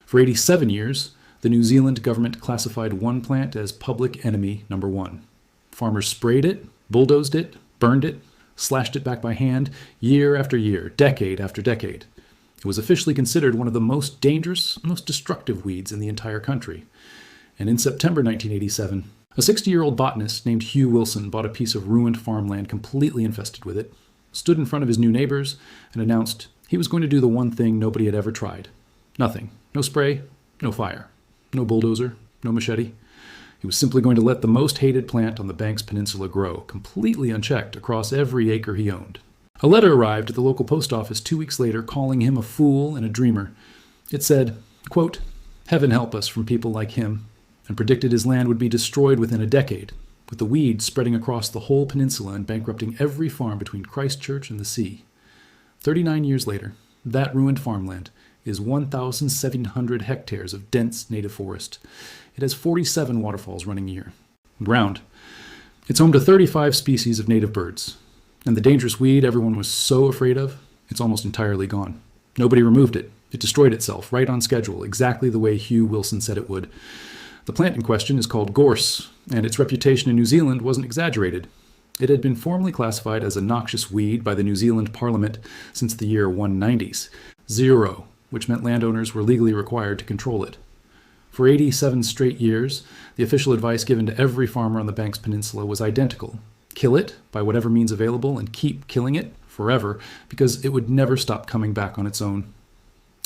For 87 years, the New Zealand government classified one plant as public enemy number one. Farmers sprayed it, bulldozed it, burned it, slashed it back by hand, year after year, decade after decade. It was officially considered one of the most dangerous, most destructive weeds in the entire country. And in September 1987, a 60-year-old botanist named Hugh Wilson bought a piece of ruined farmland completely infested with it, stood in front of his new neighbors, and announced he was going to do the one thing nobody had ever tried. Nothing. No spray, no fire, no bulldozer, no machete. He was simply going to let the most hated plant on the Banks Peninsula grow, completely unchecked, across every acre he owned. A letter arrived at the local post office 2 weeks later calling him a fool and a dreamer. It said, quote, "Heaven help us from people like him," and predicted his land would be destroyed within a decade, with the weeds spreading across the whole peninsula and bankrupting every farm between Christchurch and the sea. 39 years later, that ruined farmland is 1,700 hectares of dense native forest. It has 47 waterfalls running year-round. It's home to 35 species of native birds. And the dangerous weed everyone was so afraid of, it's almost entirely gone. Nobody removed it. It destroyed itself, right on schedule, exactly the way Hugh Wilson said it would. The plant in question is called gorse, and its reputation in New Zealand wasn't exaggerated. It had been formally classified as a noxious weed by the New Zealand Parliament since the year 190s, 0, which meant landowners were legally required to control it. For 87 straight years, the official advice given to every farmer on the Banks Peninsula was identical. Kill it by whatever means available and keep killing it forever, because it would never stop coming back on its own.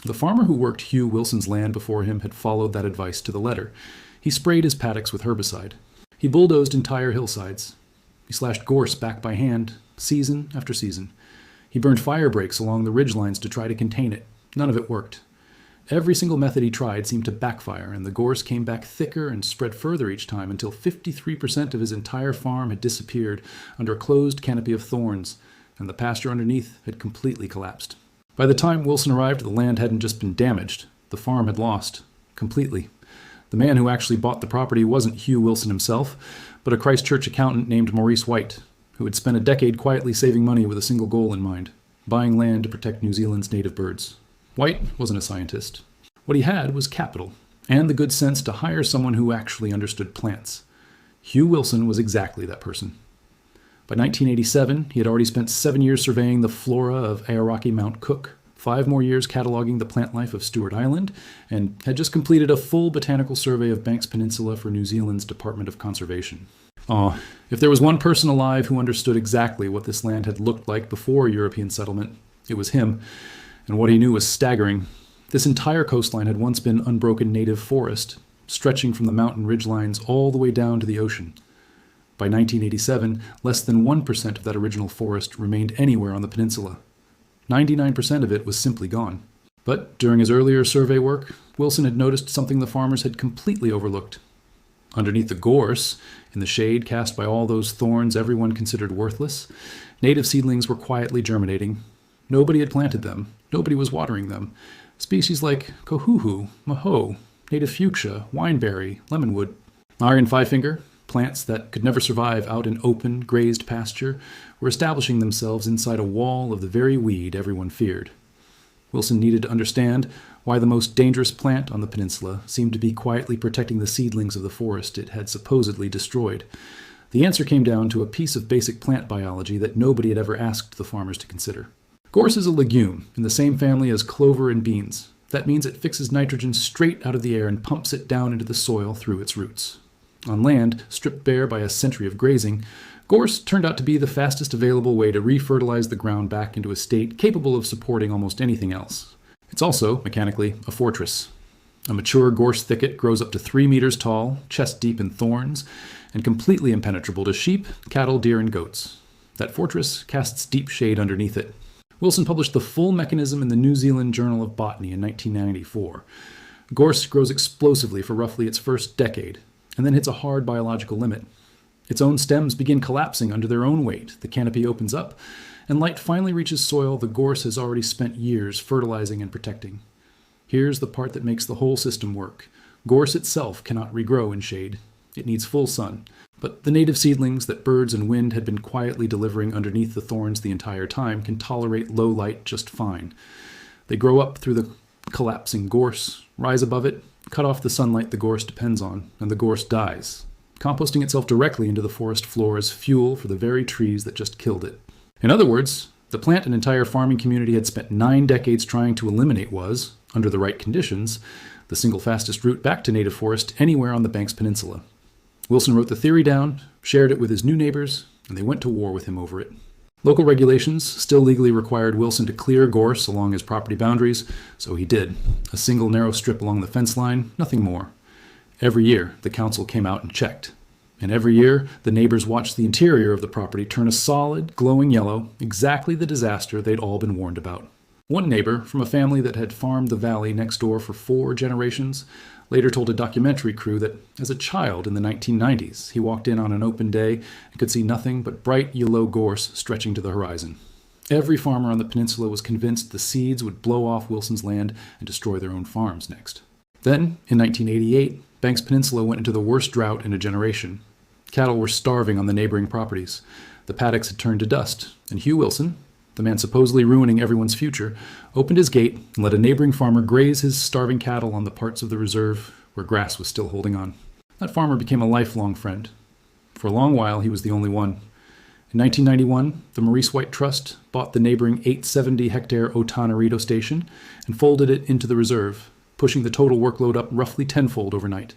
The farmer who worked Hugh Wilson's land before him had followed that advice to the letter. He sprayed his paddocks with herbicide. He bulldozed entire hillsides. He slashed gorse back by hand, season after season. He burned fire breaks along the ridgelines to try to contain it. None of it worked. Every single method he tried seemed to backfire, and the gorse came back thicker and spread further each time until 53% of his entire farm had disappeared under a closed canopy of thorns, and the pasture underneath had completely collapsed. By the time Wilson arrived, the land hadn't just been damaged. The farm had lost. Completely. The man who actually bought the property wasn't Hugh Wilson himself, but a Christchurch accountant named Maurice White, who had spent a decade quietly saving money with a single goal in mind: buying land to protect New Zealand's native birds. White wasn't a scientist. What he had was capital, and the good sense to hire someone who actually understood plants. Hugh Wilson was exactly that person. By 1987, he had already spent 7 years surveying the flora of Aoraki Mount Cook, 5 more years cataloging the plant life of Stewart Island, and had just completed a full botanical survey of Banks Peninsula for New Zealand's Department of Conservation. If there was one person alive who understood exactly what this land had looked like before European settlement, it was him. And what he knew was staggering. This entire coastline had once been unbroken native forest, stretching from the mountain ridgelines all the way down to the ocean. By 1987, less than 1% of that original forest remained anywhere on the peninsula. 99% of it was simply gone. But during his earlier survey work, Wilson had noticed something the farmers had completely overlooked. Underneath the gorse, in the shade cast by all those thorns everyone considered worthless, native seedlings were quietly germinating. Nobody had planted them. Nobody was watering them. Species like kohuhu, maho, native fuchsia, wineberry, lemonwood, iron five-finger, plants that could never survive out in open, grazed pasture, were establishing themselves inside a wall of the very weed everyone feared. Wilson needed to understand why the most dangerous plant on the peninsula seemed to be quietly protecting the seedlings of the forest it had supposedly destroyed. The answer came down to a piece of basic plant biology that nobody had ever asked the farmers to consider. Gorse is a legume in the same family as clover and beans. That means it fixes nitrogen straight out of the air and pumps it down into the soil through its roots. On land, stripped bare by a century of grazing, gorse turned out to be the fastest available way to refertilize the ground back into a state capable of supporting almost anything else. It's also, mechanically, a fortress. A mature gorse thicket grows up to 3 meters tall, chest deep in thorns, and completely impenetrable to sheep, cattle, deer, and goats. That fortress casts deep shade underneath it. Wilson published the full mechanism in the New Zealand Journal of Botany in 1994. Gorse grows explosively for roughly its first decade, and then hits a hard biological limit. Its own stems begin collapsing under their own weight, the canopy opens up, and light finally reaches soil the gorse has already spent years fertilizing and protecting. Here's the part that makes the whole system work. Gorse itself cannot regrow in shade. It needs full sun. But the native seedlings that birds and wind had been quietly delivering underneath the thorns the entire time can tolerate low light just fine. They grow up through the collapsing gorse, rise above it, cut off the sunlight the gorse depends on, and the gorse dies, composting itself directly into the forest floor as fuel for the very trees that just killed it. In other words, the plant an entire farming community had spent 9 decades trying to eliminate was, under the right conditions, the single fastest route back to native forest anywhere on the Banks Peninsula. Wilson wrote the theory down, shared it with his new neighbors, and they went to war with him over it. Local regulations still legally required Wilson to clear gorse along his property boundaries, so he did. A single narrow strip along the fence line, nothing more. Every year, the council came out and checked. And every year, the neighbors watched the interior of the property turn a solid, glowing yellow, exactly the disaster they'd all been warned about. One neighbor, from a family that had farmed the valley next door for 4 generations, later told a documentary crew that, as a child in the 1990s, he walked in on an open day and could see nothing but bright yellow gorse stretching to the horizon. Every farmer on the peninsula was convinced the seeds would blow off Wilson's land and destroy their own farms next. Then, in 1988, Banks Peninsula went into the worst drought in a generation. Cattle were starving on the neighboring properties. The paddocks had turned to dust, and Hugh Wilson, the man supposedly ruining everyone's future, opened his gate and let a neighboring farmer graze his starving cattle on the parts of the reserve where grass was still holding on. That farmer became a lifelong friend. For a long while, he was the only one. In 1991, the Maurice White Trust bought the neighboring 870-hectare Otanerito station and folded it into the reserve, pushing the total workload up roughly tenfold overnight.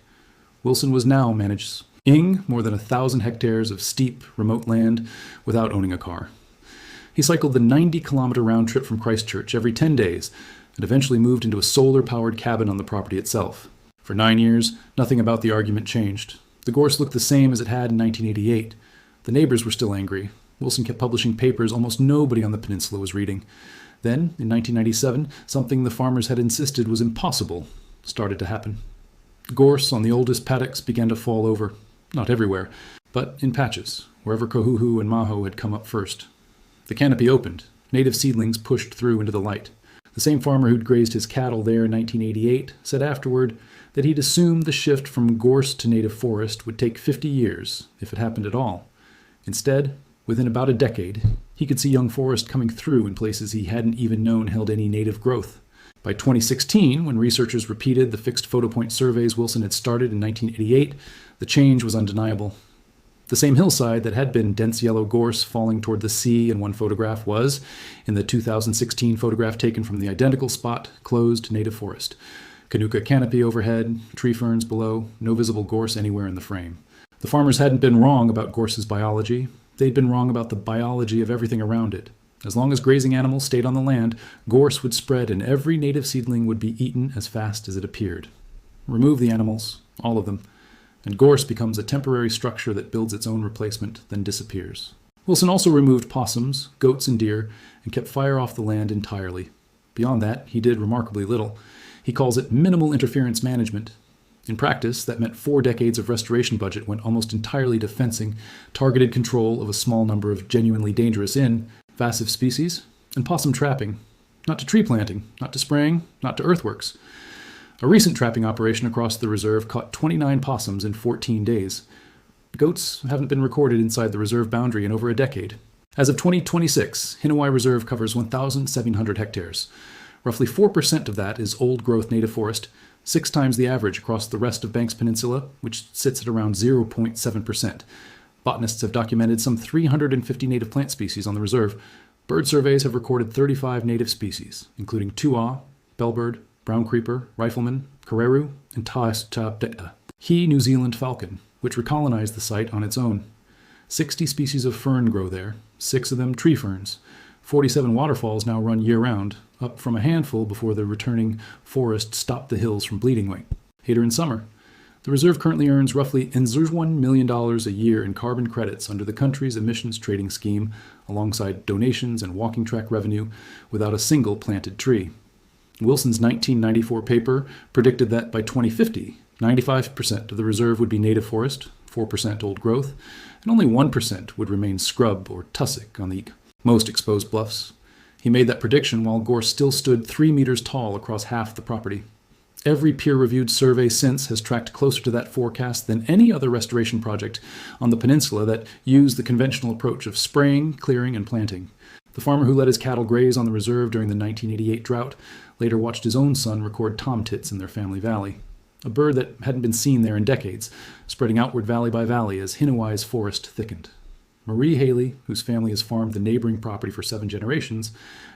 Wilson was now managing more than 1,000 hectares of steep, remote land without owning a car. He cycled the 90-kilometer round trip from Christchurch every 10 days and eventually moved into a solar-powered cabin on the property itself. For 9 years, nothing about the argument changed. The gorse looked the same as it had in 1988. The neighbors were still angry. Wilson kept publishing papers almost nobody on the peninsula was reading. Then, in 1997, something the farmers had insisted was impossible started to happen. Gorse on the oldest paddocks began to fall over, not everywhere, but in patches, wherever Kahuhu and Maho had come up first. The canopy opened. Native seedlings pushed through into the light. The same farmer who'd grazed his cattle there in 1988 said afterward that he'd assumed the shift from gorse to native forest would take 50 years, if it happened at all. Instead, within about a decade, he could see young forest coming through in places he hadn't even known held any native growth. By 2016, when researchers repeated the fixed photo point surveys Wilson had started in 1988, the change was undeniable. The same hillside that had been dense yellow gorse falling toward the sea in one photograph was, in the 2016 photograph taken from the identical spot, closed native forest. Kanuka canopy overhead, tree ferns below, no visible gorse anywhere in the frame. The farmers hadn't been wrong about gorse's biology. They'd been wrong about the biology of everything around it. As long as grazing animals stayed on the land, gorse would spread and every native seedling would be eaten as fast as it appeared. Remove the animals, all of them, and gorse becomes a temporary structure that builds its own replacement, then disappears. Wilson also removed possums, goats, and deer, and kept fire off the land entirely. Beyond that, he did remarkably little. He calls it minimal interference management. In practice, that meant 4 decades of restoration budget went almost entirely to fencing, targeted control of a small number of genuinely dangerous invasive species, and possum trapping. Not to tree planting, not to spraying, not to earthworks. A recent trapping operation across the reserve caught 29 possums in 14 days. Goats haven't been recorded inside the reserve boundary in over a decade. As of 2026, Hinawai Reserve covers 1,700 hectares. Roughly 4% of that is old-growth native forest, 6 times the average across the rest of Banks Peninsula, which sits at around 0.7%. Botanists have documented some 350 native plant species on the reserve. Bird surveys have recorded 35 native species, including tuaw, bellbird, brown creeper, rifleman, kareru, and taastabdeta. New Zealand falcon, which recolonized the site on its own. 60 species of fern grow there, 6 of them tree ferns. 47 waterfalls now run year-round, up from a handful before the returning forest stopped the hills from bleeding away. Later in summer, the reserve currently earns roughly $1 million a year in carbon credits under the country's emissions trading scheme, alongside donations and walking track revenue, without a single planted tree. Wilson's 1994 paper predicted that by 2050, 95% of the reserve would be native forest, 4% old growth, and only 1% would remain scrub or tussock on the most exposed bluffs. He made that prediction while gorse still stood 3 meters tall across half the property. Every peer-reviewed survey since has tracked closer to that forecast than any other restoration project on the peninsula that used the conventional approach of spraying, clearing, and planting. The farmer who let his cattle graze on the reserve during the 1988 drought later watched his own son record tomtits in their family valley, a bird that hadn't been seen there in decades, spreading outward valley by valley as Hinawai's forest thickened. Marie Haley, whose family has farmed the neighboring property for 7 generations,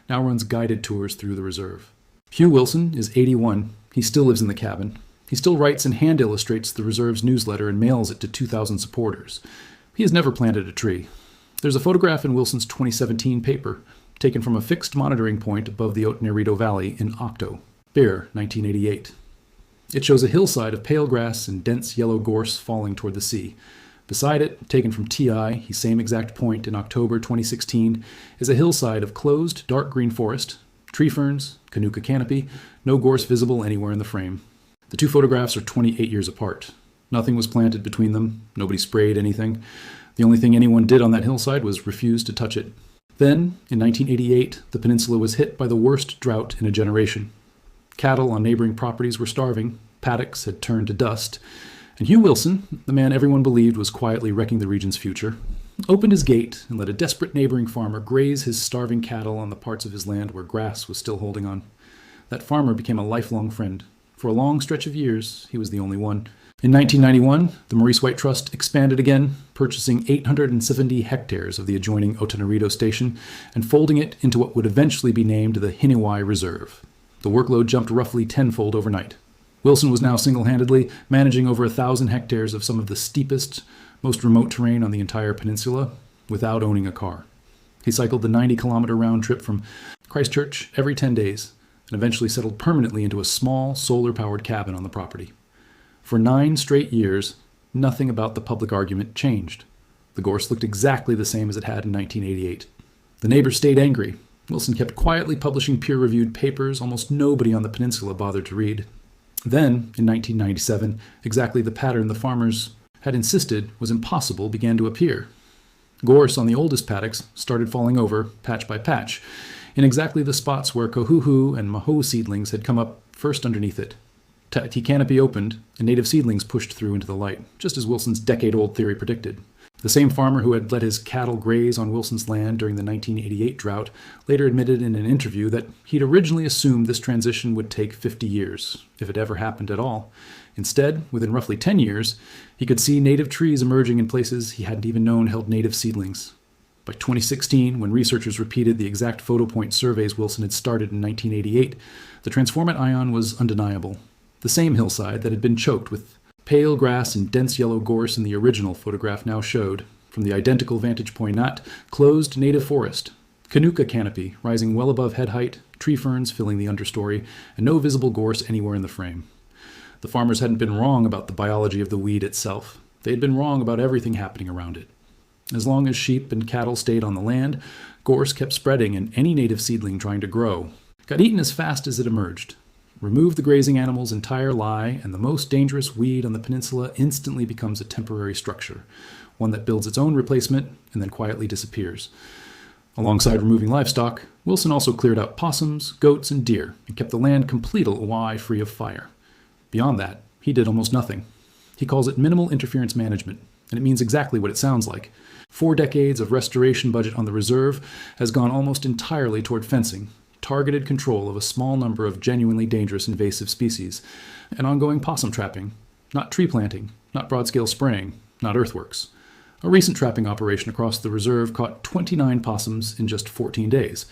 now runs guided tours through the reserve. Hugh Wilson is 81. He still lives in the cabin. He still writes and hand illustrates the reserve's newsletter and mails it to 2,000 supporters. He has never planted a tree. There's a photograph in Wilson's 2017 paper, taken from a fixed monitoring point above the Otonarito Valley in Octo, Bear, 1988. It shows a hillside of pale grass and dense yellow gorse falling toward the sea. Beside it, taken from TI, same exact point in October 2016, is a hillside of closed dark green forest, tree ferns, Kanuka canopy, no gorse visible anywhere in the frame. The 2 photographs are 28 years apart. Nothing was planted between them. Nobody sprayed anything. The only thing anyone did on that hillside was refuse to touch it. Then, in 1988, the peninsula was hit by the worst drought in a generation. Cattle on neighboring properties were starving, paddocks had turned to dust, and Hugh Wilson, the man everyone believed was quietly wrecking the region's future, opened his gate and let a desperate neighboring farmer graze his starving cattle on the parts of his land where grass was still holding on. That farmer became a lifelong friend. For a long stretch of years, he was the only one. In 1991, the Maurice White Trust expanded again, purchasing 870 hectares of the adjoining Otonarito Station and folding it into what would eventually be named the Hinawai Reserve. The workload jumped roughly tenfold overnight. Wilson was now single-handedly managing over 1,000 hectares of some of the steepest, most remote terrain on the entire peninsula without owning a car. He cycled the 90-kilometer round trip from Christchurch every 10 days and eventually settled permanently into a small, solar-powered cabin on the property. For 9 straight years, nothing about the public argument changed. The gorse looked exactly the same as it had in 1988. The neighbors stayed angry. Wilson kept quietly publishing peer-reviewed papers almost nobody on the peninsula bothered to read. Then, in 1997, exactly the pattern the farmers had insisted was impossible began to appear. Gorse on the oldest paddocks started falling over, patch by patch, in exactly the spots where kohuhu and maho seedlings had come up first underneath it. Ta'ati canopy opened, and native seedlings pushed through into the light, just as Wilson's decade-old theory predicted. The same farmer who had let his cattle graze on Wilson's land during the 1988 drought later admitted in an interview that he'd originally assumed this transition would take 50 years, if it ever happened at all. Instead, within roughly 10 years, he could see native trees emerging in places he hadn't even known held native seedlings. By 2016, when researchers repeated the exact photo point surveys Wilson had started in 1988, the transformant ion was undeniable. The same hillside that had been choked with pale grass and dense yellow gorse in the original photograph now showed, from the identical vantage point, not closed native forest, Kanuka canopy rising well above head height, tree ferns filling the understory, and no visible gorse anywhere in the frame. The farmers hadn't been wrong about the biology of the weed itself. They had been wrong about everything happening around it. As long as sheep and cattle stayed on the land, gorse kept spreading, and any native seedling trying to grow got eaten as fast as it emerged. Remove the grazing animal's entire lie, and the most dangerous weed on the peninsula instantly becomes a temporary structure, one that builds its own replacement and then quietly disappears. Alongside removing livestock, Wilson also cleared out possums, goats, and deer, and kept the land completely free of fire. Beyond that, he did almost nothing. He calls it minimal interference management, and it means exactly what it sounds like. 4 decades of restoration budget on the reserve has gone almost entirely toward fencing, targeted control of a small number of genuinely dangerous invasive species, and ongoing possum trapping, not tree planting, not broad-scale spraying, not earthworks. A recent trapping operation across the reserve caught 29 possums in just 14 days.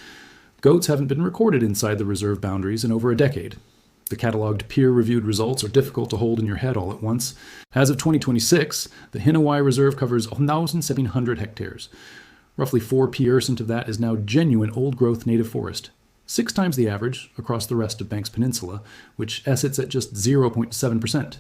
Goats haven't been recorded inside the reserve boundaries in over a decade. The cataloged peer-reviewed results are difficult to hold in your head all at once. As of 2026, the Hinawai Reserve covers 1,700 hectares. Roughly 4% of that is now genuine old-growth native forest, 6 times the average across the rest of Banks Peninsula, which sits at just 0.7%.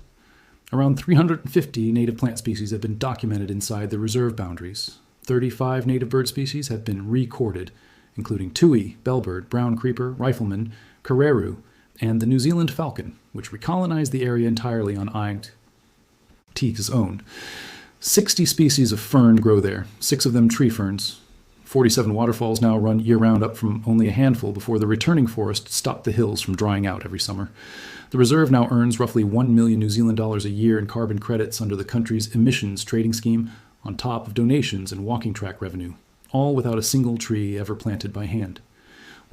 Around 350 native plant species have been documented inside the reserve boundaries. 35 native bird species have been recorded, including tui, bellbird, brown creeper, rifleman, kareru, and the New Zealand falcon, which recolonized the area entirely on Ai'te's own. 60 species of fern grow there, 6 of them tree ferns. 47 waterfalls now run year-round, up from only a handful before the returning forest stopped the hills from drying out every summer. The reserve now earns roughly 1 million New Zealand dollars a year in carbon credits under the country's emissions trading scheme, on top of donations and walking track revenue, all without a single tree ever planted by hand.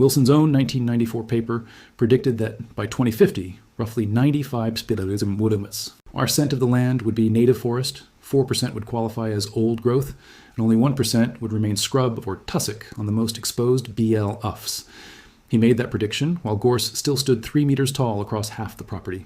Wilson's own 1994 paper predicted that by 2050, roughly 95 our percent of the land would be native forest, 4% would qualify as old growth, and only 1% would remain scrub or tussock on the most exposed BL UFs. He made that prediction while gorse still stood 3 meters tall across half the property.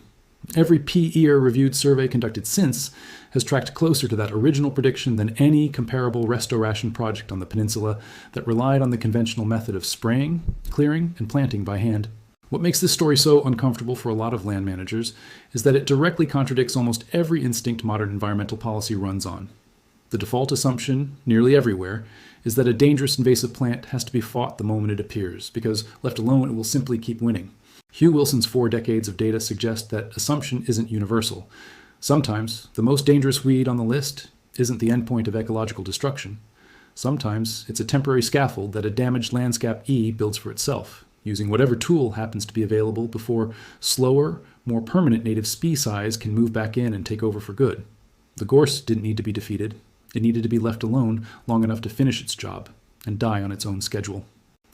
Every peer-reviewed survey conducted since has tracked closer to that original prediction than any comparable restoration project on the peninsula that relied on the conventional method of spraying, clearing, and planting by hand. What makes this story so uncomfortable for a lot of land managers is that it directly contradicts almost every instinct modern environmental policy runs on. The default assumption, nearly everywhere, is that a dangerous invasive plant has to be fought the moment it appears, because left alone it will simply keep winning. Hugh Wilson's 4 decades of data suggest that assumption isn't universal. Sometimes, the most dangerous weed on the list isn't the endpoint of ecological destruction. Sometimes, it's a temporary scaffold that a damaged landscape E builds for itself, using whatever tool happens to be available before slower, more permanent native species can move back in and take over for good. The gorse didn't need to be defeated. It needed to be left alone long enough to finish its job and die on its own schedule.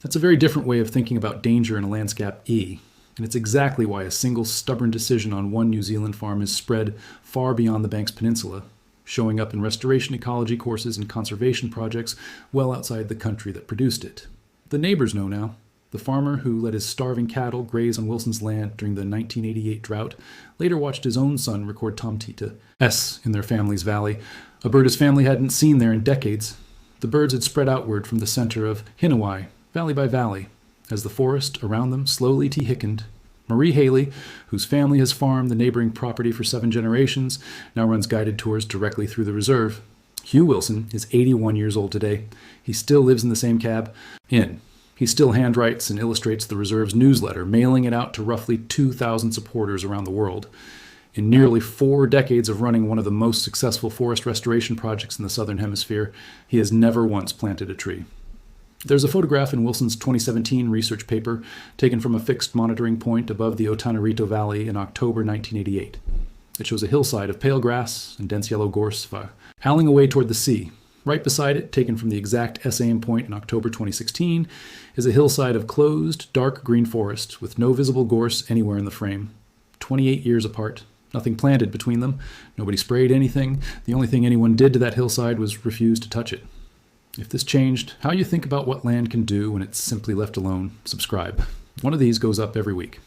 That's a very different way of thinking about danger in a landscape E, and it's exactly why a single stubborn decision on one New Zealand farm is spread far beyond the Banks Peninsula, showing up in restoration ecology courses and conservation projects well outside the country that produced it. The neighbors know now. The farmer who let his starving cattle graze on Wilson's land during the 1988 drought later watched his own son record tomtita S in their family's valley, a bird his family hadn't seen there in decades. The birds had spread outward from the center of Hinawai, valley by valley, as the forest around them slowly thickened. Marie Haley, whose family has farmed the neighboring property for 7 generations, now runs guided tours directly through the reserve. Hugh Wilson is 81 years old today. He still lives in the same inn. He still handwrites and illustrates the reserve's newsletter, mailing it out to roughly 2,000 supporters around the world. In nearly 4 decades of running one of the most successful forest restoration projects in the Southern Hemisphere, he has never once planted a tree. There's a photograph in Wilson's 2017 research paper taken from a fixed monitoring point above the Otanerito Valley in October 1988. It shows a hillside of pale grass and dense yellow gorse howling away toward the sea. Right beside it, taken from the exact aim point in October 2016, is a hillside of closed, dark green forest with no visible gorse anywhere in the frame. 28 years apart. Nothing planted between them. Nobody sprayed anything. The only thing anyone did to that hillside was refuse to touch it. If this changed how you think about what land can do when it's simply left alone, subscribe. One of these goes up every week.